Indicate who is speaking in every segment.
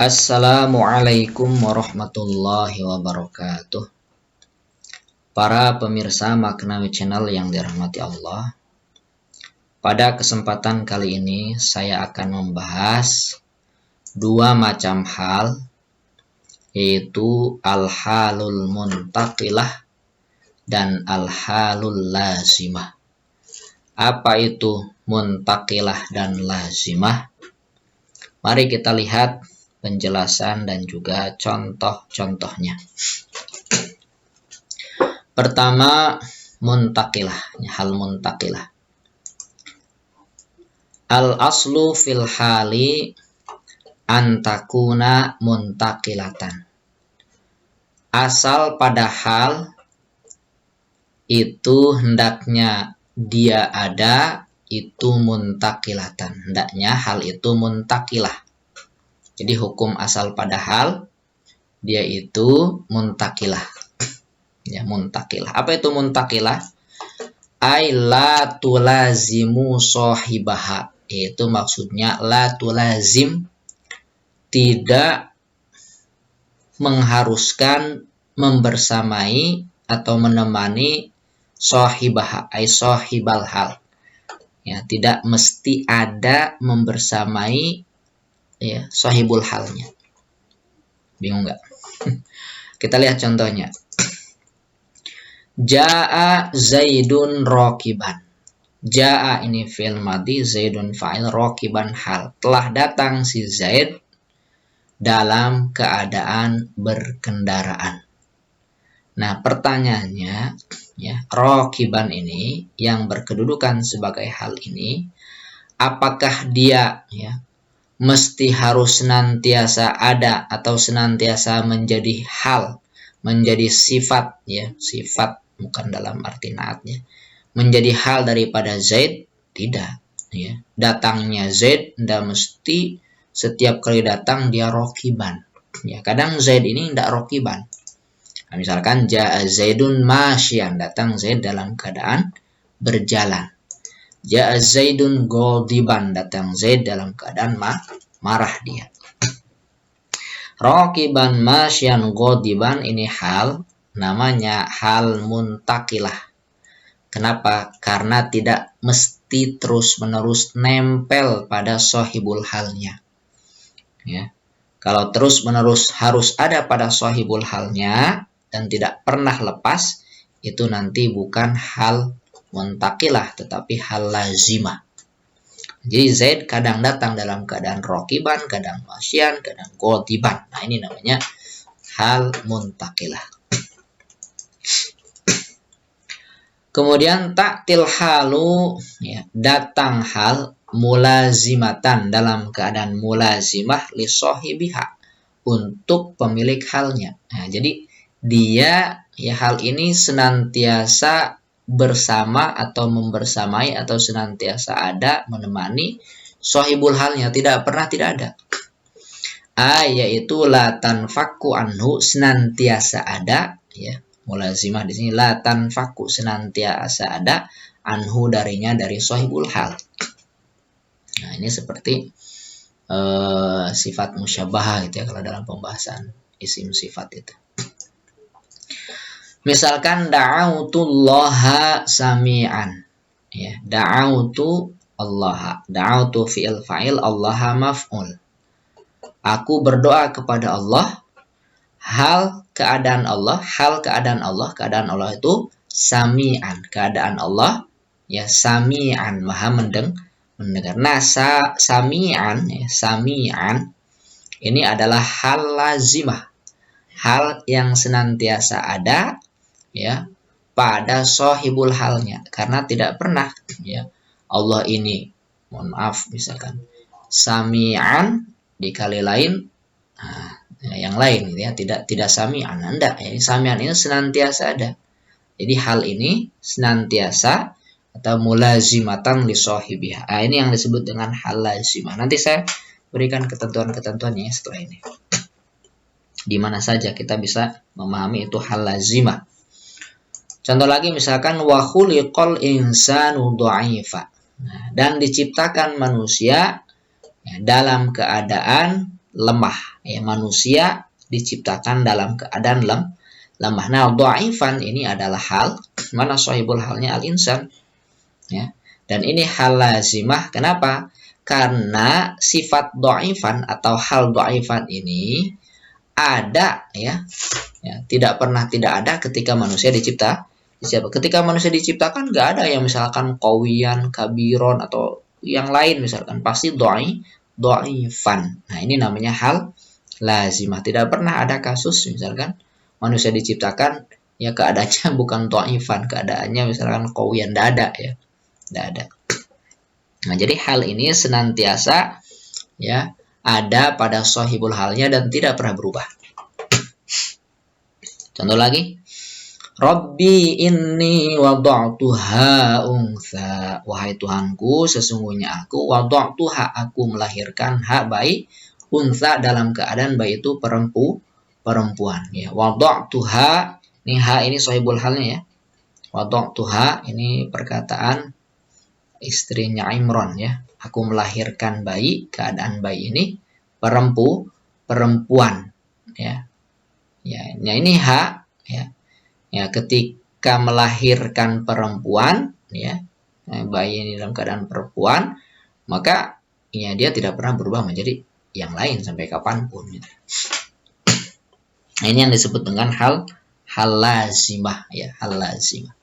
Speaker 1: Assalamualaikum warahmatullahi wabarakatuh. Para pemirsa Maknawi Channel yang dirahmati Allah, pada kesempatan kali ini saya akan membahas dua macam hal, yaitu al-halul muntaqilah dan al-halul lazimah. Apa itu muntaqilah dan lazimah? Mari kita lihat penjelasan dan juga contoh-contohnya. Pertama, muntaqilah, hal muntaqilah. Al-aslu fil hali antakuna muntaqilatan. Asal pada hal itu hendaknya dia ada, itu muntaqilatan. Hendaknya hal itu muntaqilah. Jadi hukum asal pada hal dia itu muntaqilah. Ya, muntaqilah. Apa itu muntaqilah? Ai la tulazimu sahibaha. Itu maksudnya la tulazim, tidak mengharuskan membersamai atau menemani sahibaha, ai sahibal hal. Ya, tidak mesti ada membersamai ya sahibul halnya. Bingung nggak? Kita lihat contohnya. Ja'a Zaidun raqiban. Ja'a ini fi'il madhi, Zaidun fa'il, raqiban hal. Telah datang si Zaid dalam keadaan berkendaraan. Nah, pertanyaannya ya, raqiban ini yang berkedudukan sebagai hal ini, apakah dia ya mesti harus senantiasa ada atau senantiasa menjadi hal, menjadi sifat ya, sifat bukan dalam arti naatnya, menjadi hal daripada Zaid? Tidak ya. Datangnya Zaid tidak mesti setiap kali datang dia raqiban ya. Kadang Zaid ini tidak raqiban. Nah, misalkan ja'a Zaidun masyian, datang Zaid dalam keadaan berjalan. Ja'a Zaidun ghadiban, datang Zaid dalam keadaan marah dia. Raqiban masyian ghadiban ini hal, namanya hal muntaqilah. Kenapa? Karena tidak mesti terus-menerus nempel pada sahibul halnya. Ya. Kalau terus-menerus harus ada pada sahibul halnya dan tidak pernah lepas, itu nanti bukan hal muntaqilah tetapi hal lazimah. Jadi Zaid kadang datang dalam keadaan raqiban, kadang masyian, kadang ghadiban. Nah, ini namanya hal muntaqilah. Kemudian ta'til halu ya, datang hal mulazimatan, dalam keadaan mulazimah li sahibiha, untuk pemilik halnya. Nah, jadi dia ya hal ini senantiasa bersama atau membersamai atau senantiasa ada menemani sahibul halnya, tidak pernah tidak ada. Yaitu la tanfaku anhu, senantiasa ada ya. Mulazimah di sini la tanfaku, senantiasa ada, anhu darinya, dari sahibul hal. Nah, ini seperti sifat musyabahah gitu ya kalau dalam pembahasan isim sifat itu. Misalkan da'autullaha sami'an. Ya, da'autu Allah. Da'autu fi'il fa'il, Allaha maf'ul. Aku berdoa kepada Allah. Hal keadaan Allah itu sami'an. Keadaan Allah ya sami'an, maha mendengar. Nah, sami'an ya, sami'an ini adalah hal lazimah. Hal yang senantiasa ada ya pada sahibul halnya, karena tidak pernah ya Allah ini, mohon maaf, misalkan sami'an dikali lain yang lain ya, tidak sami'an, enggak ya. Sami'an ini senantiasa ada. Jadi hal ini senantiasa atau mulazimatan li sahibiha. Ini yang disebut dengan hal lazimah. Nanti saya berikan ketentuan-ketentuannya setelah ini. Di mana saja kita bisa memahami itu hal lazimah. Contoh lagi misalkan wa khuliqal insanu dha'ifa. Dan diciptakan manusia ya, dalam keadaan lemah. Ya, manusia diciptakan dalam keadaan lemah. Nah, dhaifan ini adalah hal, mana sahibul halnya al-insan. Ya. Dan ini hal lazimah. Kenapa? Karena sifat dhaifan atau hal dhaifan ini ada, ya, tidak pernah tidak ada ketika manusia ketika manusia diciptakan nggak ada yang misalkan qawiyan, kabiron atau yang lain misalkan, pasti dhaifan. Nah, ini namanya hal lazimah. Tidak pernah ada kasus misalkan manusia diciptakan ya keadaannya bukan dhaifan, keadaannya misalkan qawiyan, tidak ada, ya. Tidak ada. Nah, jadi hal ini senantiasa, ya, ada pada sahibul halnya dan tidak pernah berubah. Contoh lagi, Rabbi inni wada'tuha untha. Wahai Tuhanku, sesungguhnya aku wada'tuha, aku melahirkan bayi untha, dalam keadaan bayi itu perempuan. Ya, wada'tuha, ini ini sahibul halnya, ya. Wada'tuha ini perkataan istrinya Imran, ya. Aku melahirkan bayi, keadaan bayi ini perempuan, ya. Ya, ini ya. Ya, ketika melahirkan perempuan, ya, bayi ini dalam keadaan perempuan, maka ya dia tidak pernah berubah menjadi yang lain sampai kapanpun, gitu. Nah, ini yang disebut dengan hal lazimah, ya, hal lazimah.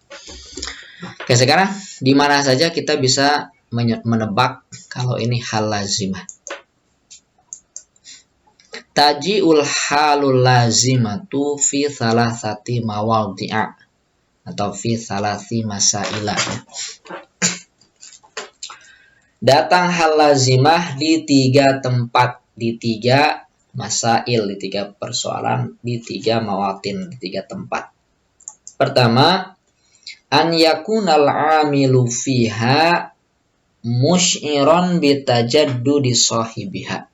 Speaker 1: Oke, sekarang di mana saja kita bisa menebak kalau ini hal lazimah? Taji'ul halul lazimatu fi salasati mawadhi'a atau fi salasi masailah. Datang hal lazimah di 3 tempat, di 3 masail, di 3 persoalan, di 3 mawatin, di 3 tempat. Pertama, an yakunal amilu fiha musy'iron bitajaddudi sahibiha.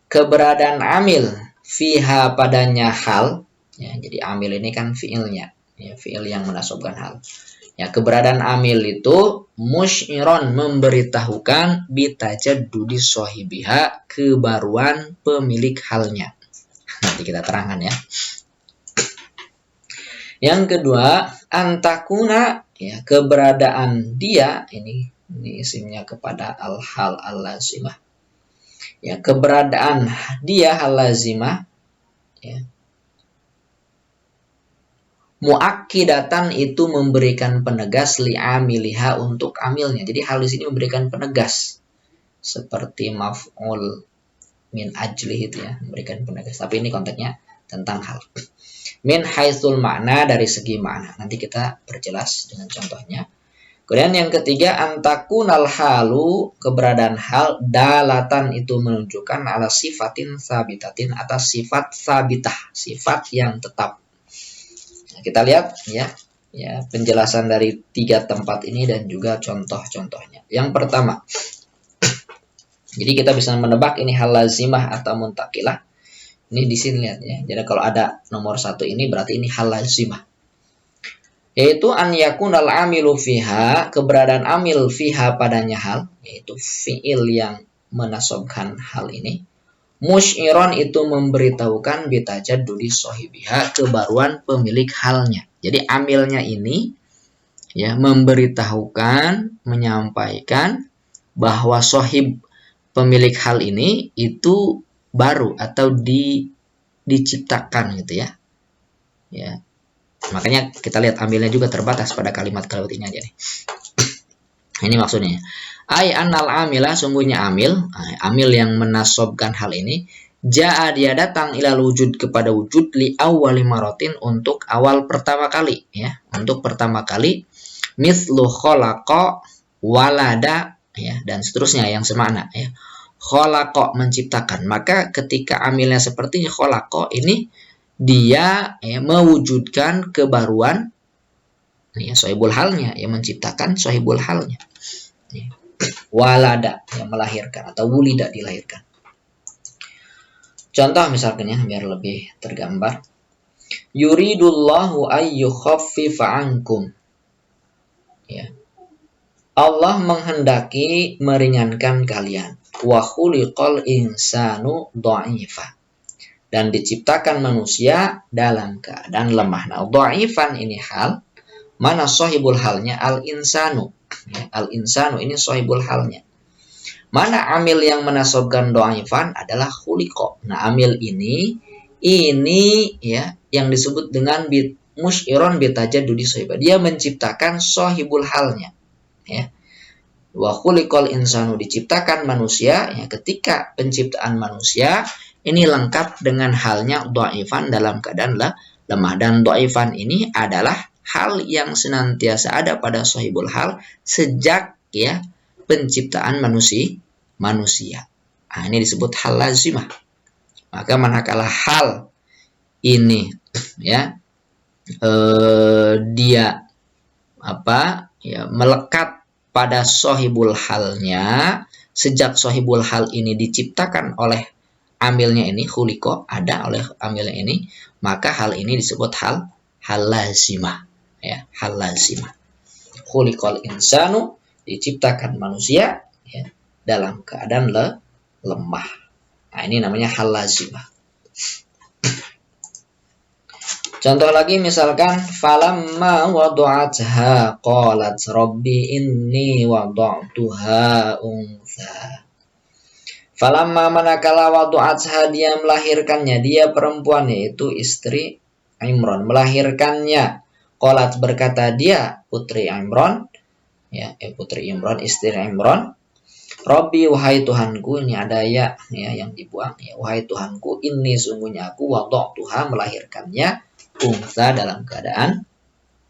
Speaker 1: Keberadaan amil fiha padanya hal, ya, jadi amil ini kan fiilnya, ya, fiil yang menasabkan hal. Ya, keberadaan amil itu musy'iron, memberitahukan bitajaddudi sahibiha, kebaruan pemilik halnya. Nanti kita terangkan, ya. Yang kedua, antakuna, ya, keberadaan dia, ini isimnya kepada al-hal al-lazimah. Ya, keberadaan dia hal lazimah, ya, muakkidatan itu memberikan penegas li'amiliha, untuk amilnya. Jadi hal di sini memberikan penegas seperti maf'ul min ajlih itu, ya, memberikan penegas. Tapi ini konteksnya tentang hal. Min haitsul makna, dari segi makna. Nanti kita perjelas dengan contohnya. Kemudian yang ketiga, antakunal halu, keberadaan hal, dalatan itu menunjukkan ala sifatin sabitatin, atas sifat sabitah, sifat yang tetap. Nah, kita lihat, ya, penjelasan dari 3 tempat ini dan juga contoh-contohnya. Yang pertama, jadi kita bisa menebak ini hal lazimah atau muntakilah. Ini di sini lihat, ya. Jadi kalau ada nomor 1 ini berarti ini hal lazimah. Yaitu an yakunal amilu fiha, keberadaan amil fiha padanya hal, yaitu fiil yang menasabkan hal ini. Musy'iron itu memberitahukan bitajaddudi sahibiha, kebaruan pemilik halnya. Jadi amilnya ini, ya, memberitahukan, menyampaikan bahwa sahib pemilik hal ini itu baru atau diciptakan, gitu, ya. Ya. Makanya kita lihat ambilnya juga terbatas pada kalimat-kalimat ini aja nih. Ini maksudnya. Ai annal amila, sungguhnya amil yang menasabkan hal ini, jaa, dia datang ilal wujud, kepada wujud, li awwali maratin, untuk awal pertama kali, ya, untuk pertama kali, mithlu khalaqa walada, ya, dan seterusnya yang semakna, ya. Khalaqa, menciptakan. Maka ketika amilnya seperti khalaqa ini, dia, ya, mewujudkan kebaruan, ya, sahibul halnya, ya, menciptakan sahibul halnya, ya. Walada, yang melahirkan, atau wulida, dilahirkan. Contoh misalkan, ya, biar lebih tergambar. Yuridullahu ayyukhaffifa ankum, ya. Allah menghendaki meringankan kalian. wa khuliqal insanu dha'ifa. Dan diciptakan manusia dalam keadaan lemah. Nah, dha'ifan ini hal, mana sahibul halnya al-insanu. Ya, al-insanu ini sahibul halnya. Mana amil yang menasobkan dha'ifan adalah khuliqa. Nah, amil ini ya yang disebut dengan musyiron bitajadudi sahibah. Dia menciptakan sahibul halnya. Ya. Wa khuliqal insanu, diciptakan manusia, ya, ketika penciptaan manusia ini lengkap dengan halnya dhaifan dalam keadaan lemah. Dan dhaifan ini adalah hal yang senantiasa ada pada sahibul hal sejak ya penciptaan manusia. Nah, ini disebut hal lazimah. Maka manakala hal ini ya dia melekat pada sahibul halnya, sejak sahibul hal ini diciptakan oleh amilnya ini, khuliqa, ada oleh amilnya ini, maka hal ini disebut hal lazimah, ya, hal lazimah. Khuliqal insanu, diciptakan manusia ya, dalam keadaan lemah. Nah, ini namanya hal lazimah. Contoh lagi misalkan falamma wada'atha qalat rabbi inni wada'tuha untha. Falamma manakala wada'atha, dia melahirkannya, dia perempuan yaitu istri Imran, melahirkannya. Qalat, berkata dia putri Imran, ya, putri Imran, istri Imran, Rabbi, wahai Tuhanku, ini ada ya yang dibuang, ya, wahai Tuhanku, ini sungguhnya aku wada'tuha, melahirkannya, unsa, dalam keadaan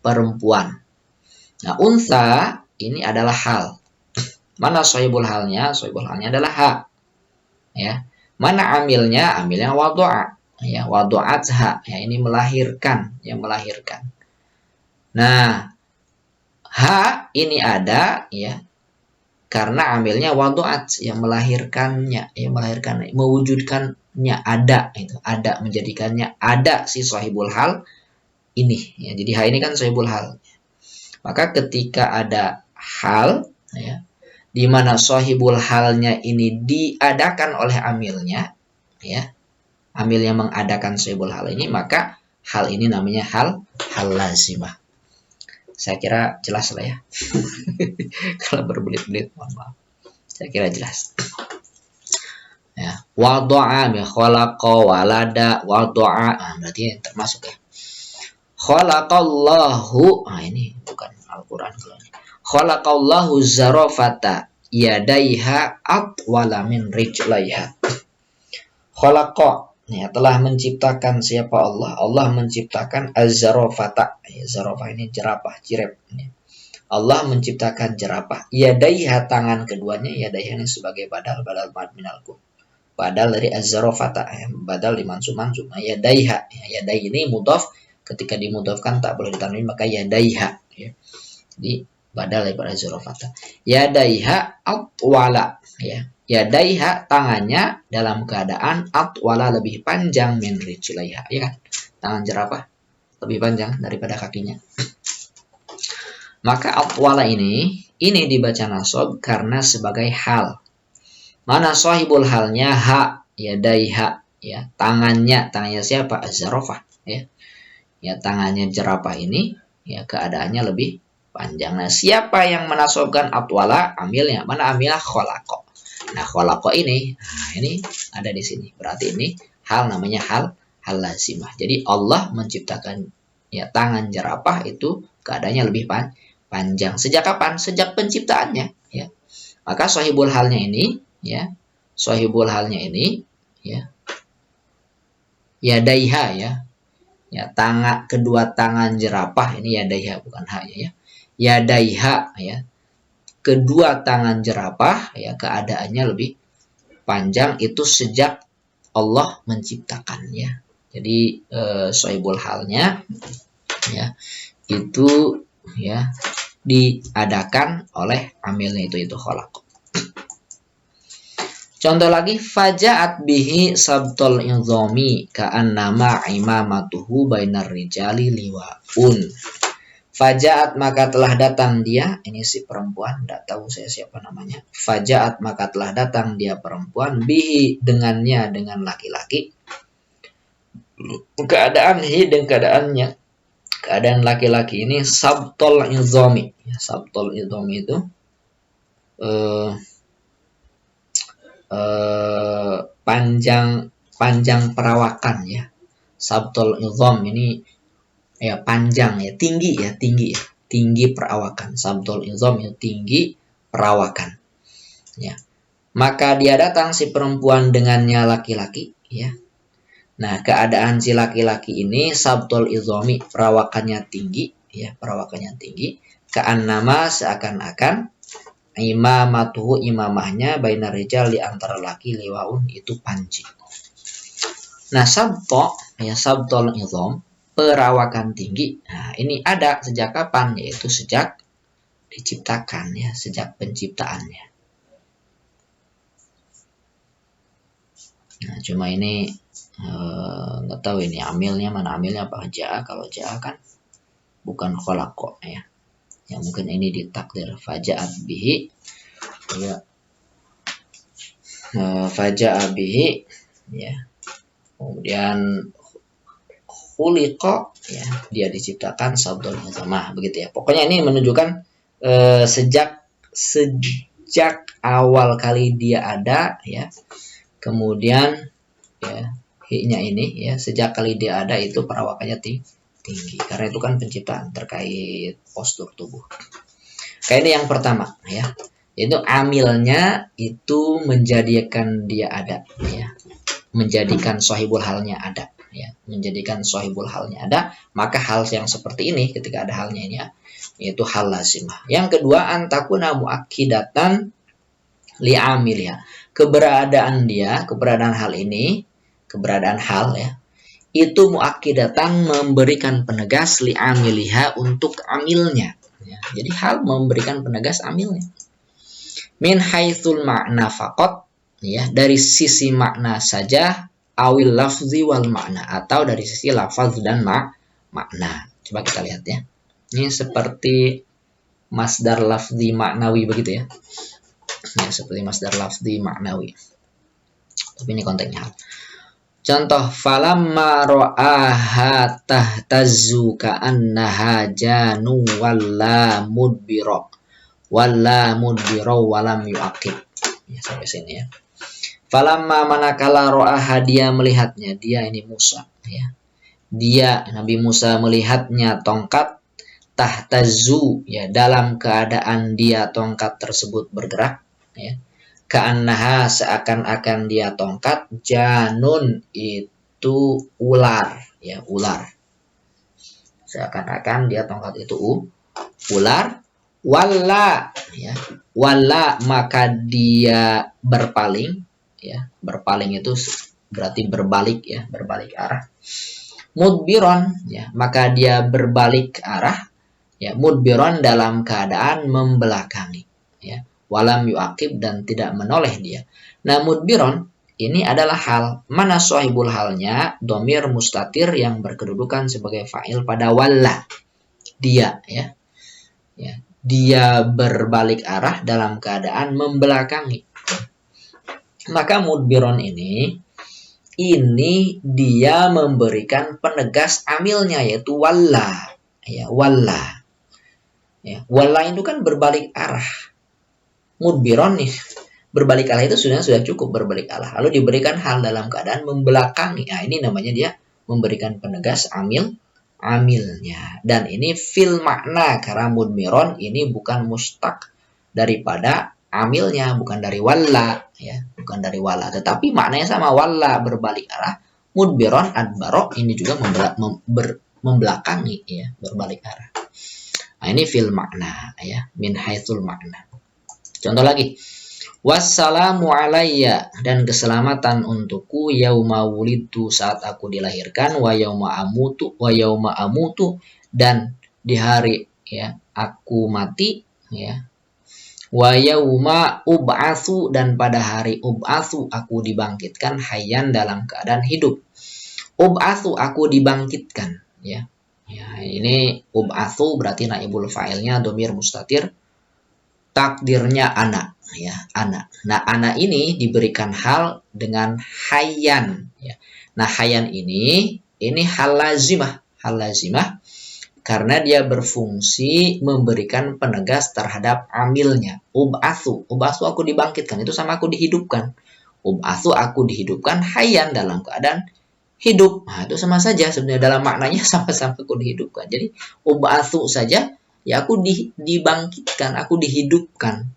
Speaker 1: perempuan. Nah, unsa ini adalah hal. Mana sahibul halnya? Sahibul halnya adalah ha. Ya. Mana amilnya? Amilnya wadu'a. Ya, wadu'atha. Ya, ini melahirkan, ya, melahirkan. Nah, ha ini ada ya karena amilnya wadu'at, yang melahirkannya, yang melahirkan, mewujudkannya, ada, itu ada, menjadikannya ada si sahibul hal ini ya. Jadi ha ini kan sahibul hal. Maka ketika ada hal ya di mana sahibul halnya ini diadakan oleh amilnya ya, amil yang mengadakan sahibul hal ini, maka hal ini namanya hal lazimah. Saya kira jelas lah ya. Kalau berbelit-belit, mohon maaf. Saya kira jelas. Ya, wadu'a, khalaqa, walada, wadu'a. Nah, berarti termasuk ya. Khalaqallahu. Nah, ini bukan Al-Quran. Khalaqallahu zarafata yadaiha atwala min rijlaiha. Khalaqa, ya, telah menciptakan siapa Allah? Allah menciptakan az-zarafata. Ya, zarafah ini jerapah, cirep. Ya. Allah menciptakan jerapah. Yadaiha, tangan keduanya. Yadaiha ini sebagai badal mad minalku. Badal dari az-zarafata. Ya, badal dimansub-mansub. Nah, yadaiha. Ya, yadai ini mudhaf. Ketika dimudhafkan tak boleh ditanwin, maka yadaiha. Ya. Jadi badal daripada az-zarafata. Yadaiha atwala. Ya. Yadaiha, tangannya dalam keadaan atwala, lebih panjang, min rijlaiha, ya kan? Tangan jerapah lebih panjang daripada kakinya. Maka atwala ini dibaca nasab karena sebagai hal. Mana sahibul halnya? Ha, yadaiha, ya, tangannya siapa? Az-zarafah, ya. Ya, tangannya jerapah ini ya keadaannya lebih panjang. Nah, siapa yang menasabkan atwala? Amilnya. Mana amilnya? Khalaqa. Nah, khalaqa ini, nah ini ada di sini. Berarti ini hal, namanya hal lazimah. Jadi Allah menciptakan ya tangan jerapah itu keadaannya lebih panjang. Sejak kapan? Sejak penciptaannya, ya. Maka sahibul halnya ini, ya. Sahibul halnya ini, ya. Yadaiha, ya. Ya, kedua tangan jerapah ini yadaiha, bukan ha, ya. Yadaiha, ya. Kedua tangan jerapah ya keadaannya lebih panjang itu sejak Allah menciptakannya. Jadi sahibul halnya ya itu ya diadakan oleh amilnya itu khalaq. Contoh lagi, faja'at bihi sabtul idhami ka'annama imamatuhu bainar rijali liwa'un. Fajaat maka telah datang dia, ini si perempuan, tidak tahu saya siapa namanya. Fajaat maka telah datang dia perempuan, bihi dengannya, dengan laki-laki. Keadaan hi dan keadaannya, keadaan laki-laki ini sabtol izami. Ya, sabtol izami itu panjang perawakan ya. Sabtol izam ini ya panjang ya, tinggi perawakan. Sabtul izam itu tinggi perawakan. Ya. Maka dia datang si perempuan dengannya laki-laki ya. Nah, keadaan si laki-laki ini sabtul izami, perawakannya tinggi ya, perawakannya tinggi. Ka'annama seakan-akan imamatuhu imamahnya bainar rijal di antara laki liwaun itu panci. Nah, sabtul izam perawakan tinggi. Nah, ini ada sejak kapan? Yaitu sejak diciptakan ya, sejak penciptaannya. Nah, cuma ini nggak tahu ini amilnya mana, amilnya apa ja. Kalau ja kan bukan khalaqa ya. Ya mungkin ini ditakdir fajaat bihi ya. Faja'a bihi ya. Kemudian khuliqa ya, dia diciptakan sabdul azamah begitu ya. Pokoknya ini menunjukkan sejak awal kali dia ada ya. Kemudian ya hi-nya ini ya, sejak kali dia ada itu perawakannya tinggi. Karena itu kan penciptaan terkait postur tubuh. Kayak ini yang pertama ya. Itu amilnya itu menjadikan dia ada ya. Menjadikan sahibul halnya ada. Ya, menjadikan sahibul halnya ada, maka hal yang seperti ini ketika ada halnya ini ya, yaitu hal lazimah. Yang kedua, antakuna muakkidatan li'amilnya. Keberadaan hal ini, keberadaan hal ya, itu muakkidatan memberikan penegas li'amiliha untuk amilnya. Ya, jadi hal memberikan penegas amilnya. Min haitsul makna faqat ya, dari sisi makna saja, awil lafzi wal makna, atau dari sisi lafaz dan makna. Coba kita lihat ya. Ini seperti masdar lafzi maknawi begitu ya. Ya, seperti masdar lafzi maknawi. Tapi ini konteksnya. Contoh, falamma ra'aha tahtazzu ka'annaha janu walla mudbira walam yu'aqib. Ya, sampai sini ya. Falamma manakala ra'aha, dia melihatnya, dia ini Musa ya. Dia Nabi Musa melihatnya tongkat tahtazzu ya, dalam keadaan dia tongkat tersebut bergerak ya. Ka'annaha seakan-akan dia tongkat, janun itu ular ya, ular. Seakan-akan dia tongkat itu ular. Walla ya, walla maka dia berpaling ya, berpaling itu berarti berbalik ya, berbalik arah. Mudbiron ya, maka dia berbalik arah ya, mudbiron dalam keadaan membelakangi ya, walam yuaqib dan tidak menoleh dia. Nah, mudbiron ini adalah hal, mana sahibul halnya domir mustatir yang berkedudukan sebagai fa'il pada walla, dia ya. Ya, dia berbalik arah dalam keadaan membelakangi. Maka mudbiron ini dia memberikan penegas amilnya, yaitu walla ya, walla ya. Walla itu kan berbalik arah. Mudbiron nih berbalik arah itu sudah cukup berbalik arah, lalu diberikan hal dalam keadaan membelakangi. Nah, ini namanya dia memberikan penegas amilnya. Dan ini fil makna, karena mudmiron ini bukan mustaq daripada amilnya, bukan dari walla ya, bukan dari walla, tetapi maknanya sama, walla berbalik arah, mudbiron adbaro ini juga membelakangi ya, berbalik arah. Nah, ini fil makna ya, min haitsul makna. Contoh lagi, wassalamu alayya, dan keselamatan untukku, yauma wulidtu, saat aku dilahirkan, wa yauma amutu, dan di hari ya aku mati ya, wa yauma ub'atsu, dan pada hari ub'atsu aku dibangkitkan, hayyan dalam keadaan hidup. Ub'atsu aku dibangkitkan ya. Ya, ini ub'atsu berarti naibul fa'ilnya domir mustatir, takdirnya ana, ya, ana. Nah, ana ini diberikan hal dengan hayyan, ya. Nah, hayyan ini hal lazimah karena dia berfungsi memberikan penegas terhadap amilnya. Ub'atsu aku dibangkitkan, itu sama aku dihidupkan. Ub'atsu aku dihidupkan, hayyan dalam keadaan hidup. Nah, itu sama saja sebenarnya, dalam maknanya sama-sama aku dihidupkan. Jadi ub'atsu saja ya aku dibangkitkan, aku dihidupkan.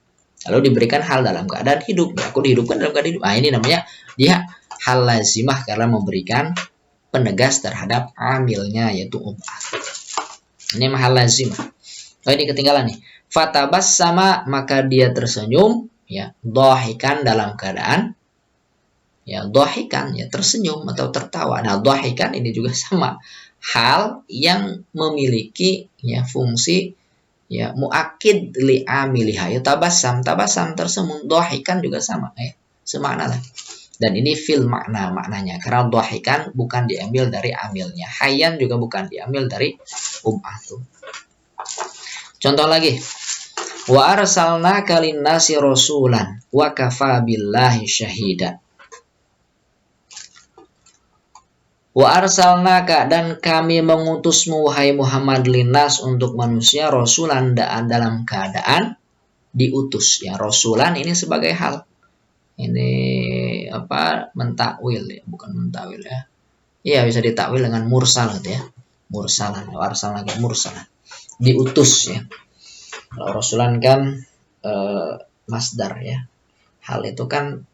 Speaker 1: Lalu diberikan hal dalam keadaan hidup. Ya, aku dihidupkan dalam keadaan hidup. Nah, ini namanya dia hal lazimah karena memberikan penegas terhadap amilnya yaitu ub'atsu. Ini hal lazimah. Oh, ini ketinggalan nih. Fatabas sama maka dia tersenyum, ya, dhahikan dalam keadaan, ya, dhahikan ya tersenyum atau tertawa. Nah, dhahikan ini juga sama, hal yang memiliki ya fungsi ya muakid li amiliha. Ya, tabassam tersenyum, dhahikan juga sama ya. Semakna lah. Dan ini fil maknanya karena dhahikan bukan diambil dari amilnya. Hayyan juga bukan diambil dari ub'atsu. Contoh lagi. Wa arsalnaka linnasi rasulan wa kafa billahi syahida. Wa arsalnaka dan kami mengutusmu wahai Muhammad linnas untuk manusia rasulan dalam keadaan diutus. Ya, rasulan ini sebagai hal. Ini apa? Mentakwil ya, bukan mentakwil ya. Iya, bisa ditakwil dengan mursal gitu ya. Mursalan, wa arsalnaka mursalan. Diutus ya. Kalau rasulan kan masdar ya. Hal itu kan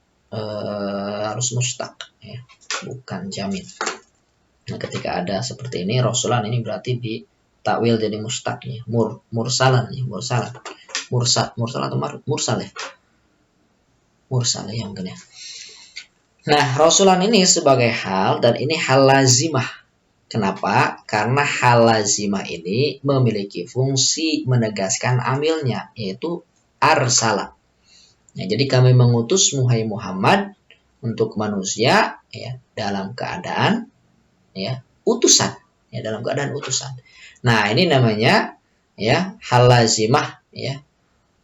Speaker 1: harus mustaq ya, bukan jamin. Nah, ketika ada seperti ini rasulan ini berarti ditakwil jadi mustaq ya. Mursalan ya, mursalan. Mursal atau mursal ya? Mursal ya mungkin ya. Nah, rasulan ini sebagai hal dan ini hal lazimah. Kenapa? Karena hal lazimah ini memiliki fungsi menegaskan amilnya, yaitu arsala. Ya, jadi kami mengutus Muhammad untuk manusia ya dalam keadaan ya utusan, ya dalam keadaan utusan. Nah, ini namanya ya hal lazimah ya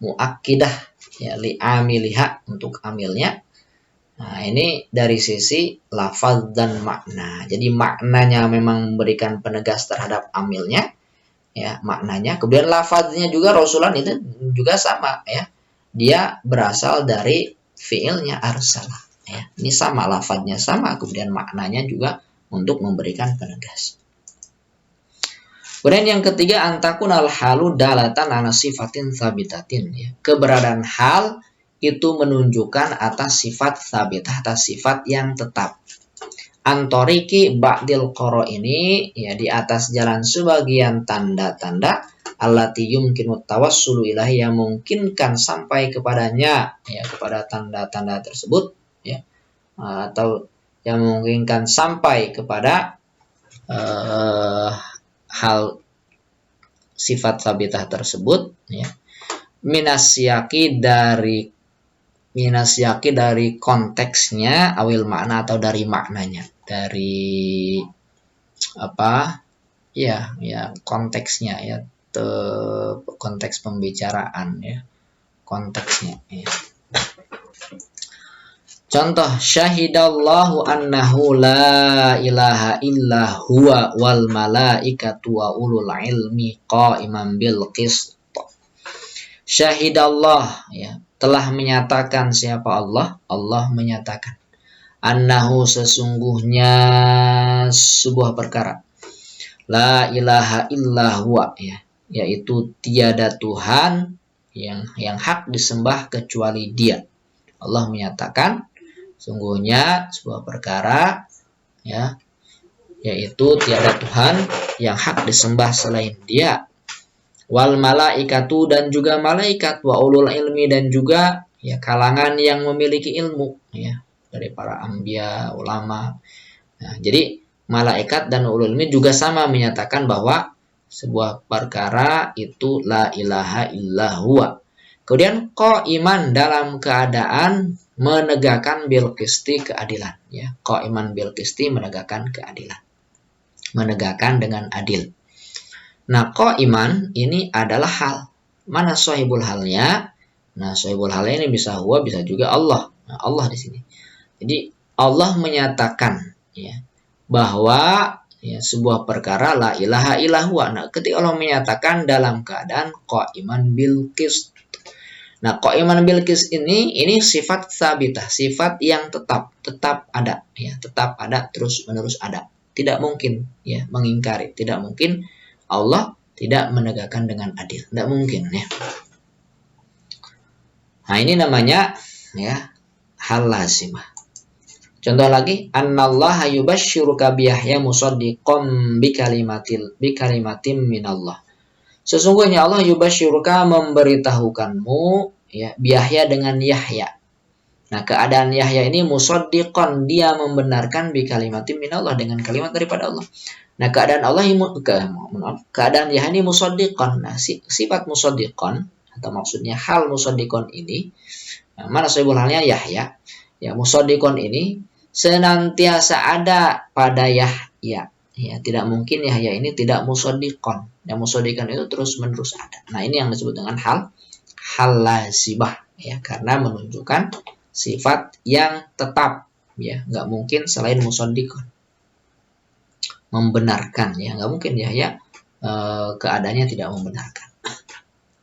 Speaker 1: muakkidah ya li amiliha untuk amilnya. Nah, ini dari sisi lafaz dan makna. Jadi maknanya memang memberikan penegas terhadap amilnya, ya maknanya. Kemudian lafaznya juga rasulan itu juga sama, ya. Dia berasal dari fiilnya arsala. Ya. Ini sama lafaznya sama, kemudian maknanya juga untuk memberikan penegas. Kemudian yang ketiga antakun al halu dalatan ala sifatin sabitatin. Ya. Keberadaan hal itu menunjukkan atas sifat sabitah, atas sifat yang tetap. Antoriki ba'dil qoro ini ya di atas jalan sebagian tanda-tanda allati yumkinu tawassulu ilahi yang memungkinkan sampai kepadanya ya kepada tanda-tanda tersebut ya atau yang memungkinkan sampai kepada hal sifat sabitah tersebut ya minasyaki dari konteksnya awil makna atau dari maknanya dari apa ya konteksnya ya konteks pembicaraan ya konteksnya ya. Contoh syahidallahu annahu la ilaha illa huwa wal malaikatu wa ulul ilmi qa'iman bil qist. Syahidallah ya telah menyatakan siapa Allah menyatakan annahu sesungguhnya sebuah perkara la ilaha illa huwa ya yaitu tiada Tuhan yang hak disembah kecuali Dia. Allah menyatakan sungguhnya sebuah perkara ya yaitu tiada Tuhan yang hak disembah selain Dia. Wal malaikatu dan juga malaikat wa ulul ilmi dan juga ya kalangan yang memiliki ilmu ya dari para anbiya ulama. Nah, jadi malaikat dan ulul ilmi juga sama menyatakan bahwa sebuah perkara itu la ilaha illa huwa. Kemudian qaiman dalam keadaan menegakkan bil qisti keadilan ya. Qaiman bil qisti menegakkan keadilan. Menegakkan dengan adil. Nah, qa'iman ini adalah hal. Mana sahibul halnya? Nah, sahibul halnya ini bisa huwa, bisa juga Allah. Nah, Allah di sini. Jadi Allah menyatakan ya bahwa ya, sebuah perkara la ilaha illallah. Nah, ketika Allah menyatakan dalam keadaan qa'iman bil qist. Nah, qa'iman bil qist ini sifat sabitah, sifat yang tetap ada ya, tetap ada terus-menerus ada. Tidak mungkin ya mengingkari, tidak mungkin Allah tidak menegakkan dengan adil. Tidak mungkin ya. Nah, ini namanya ya hal lazimah. Contoh lagi, annallaha yubashshiruka biyahya musaddiqan bikalimatin minallah. Sesungguhnya Allah yubashshiruka memberitahukanmu ya biyahya dengan Yahya. Nah, keadaan Yahya ini musaddiqan, dia membenarkan bikalimatin minallah, dengan kalimat daripada Allah. Nah, keadaan Allah keadaan Yahya ini musaddiqan. Nah, sifat musaddiqan atau maksudnya hal musaddiqan ini, nah, mana sahibul halnya Yahya. Ya, musaddiqan ini senantiasa ada pada Yahya. Ya, tidak mungkin Yahya ini tidak musaddiqan. Yang musaddiqan itu terus-menerus ada. Nah, ini yang disebut dengan hal lazimah ya, karena menunjukkan sifat yang tetap ya, nggak mungkin selain musaddiqan. Membenarkan ya, nggak mungkin Yahya keadaannya tidak membenarkan.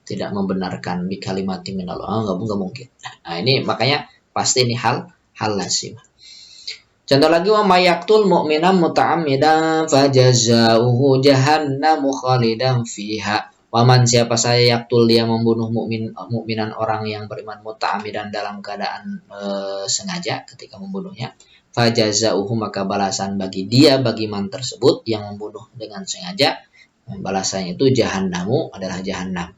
Speaker 1: Tidak membenarkan bi kalimatin minallah, nggak mungkin. Nah, ini makanya pasti ini hal lazimah. Contoh lagi, wa mayaqtul mu'minan muta'ammidan fajazauhu jahannamu khalidan fiha. Waman siapa saya yaktul dia membunuh mukminan orang yang beriman muta'ammidan dalam keadaan sengaja ketika membunuhnya. Fajazauhu maka balasan bagi dia, bagi man tersebut yang membunuh dengan sengaja, balasannya itu jahannamu adalah jahannam.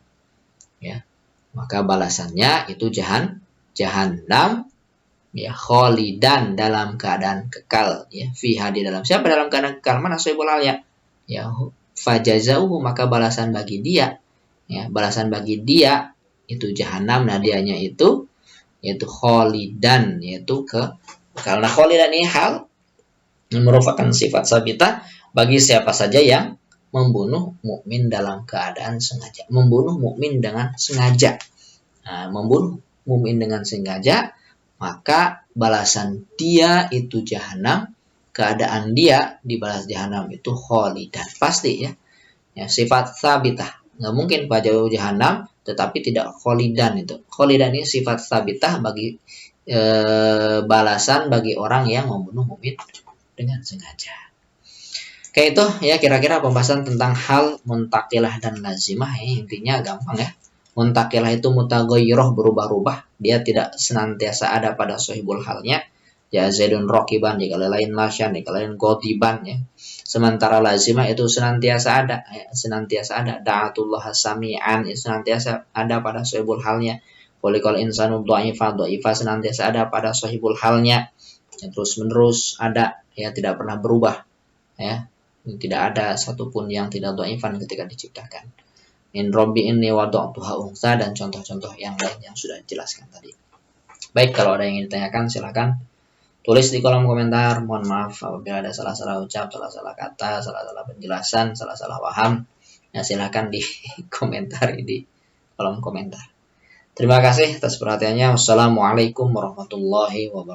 Speaker 1: Ya. Maka balasannya itu jahannam ya, khalidan dalam keadaan kekal ya, fiha di dalam. Siapa dalam keadaan kekal? Mana sahibul hal ya? Ya, fajazauhu maka balasan bagi dia ya, balasan bagi dia itu jahanam. Nah, dianya itu yaitu khalidan, yaitu karena khalidan ini hal yang merupakan sifat sabitah bagi siapa saja yang membunuh mukmin dalam keadaan sengaja. Membunuh mukmin dengan sengaja. Nah, membunuh mukmin dengan sengaja, maka balasan dia itu jahanam, keadaan dia dibalas jahanam itu khalidan, pasti ya. Ya, sifat sabitah. Nggak mungkin fajauh jahanam tetapi tidak khalidan itu. Khalidan ini sifat sabitah bagi balasan bagi orang yang membunuh mukmin dengan sengaja. Kayak itu ya kira-kira pembahasan tentang hal muntaqilah dan lazimah ya. Intinya gampang ya. Muntaqilah itu mutaghayyirah, berubah-ubah, dia tidak senantiasa ada pada sahibul halnya. Ya, zaidun raqiban jika lain masyan, jika lain ghadiban ya. Sementara lazimah itu senantiasa ada ya, senantiasa ada. Da'atullah sami'an ya, senantiasa ada pada sahibul halnya. Walikal insanu dha'ifa senantiasa ada pada sahibul halnya. Ya, terus menerus ada ya, tidak pernah berubah ya. Tidak ada satupun yang tidak dhaifan ketika diciptakan. In Robbi inni wada'tuha unsa dan contoh-contoh yang lain yang sudah dijelaskan tadi. Baik, kalau ada yang ingin ditanyakan silakan tulis di kolom komentar. Mohon maaf apabila ada salah-salah ucap, salah-salah kata, salah-salah penjelasan, salah-salah paham. Ya, silakan di komentar di kolom komentar. Terima kasih atas perhatiannya. Wassalamualaikum warahmatullahi wabarakatuh.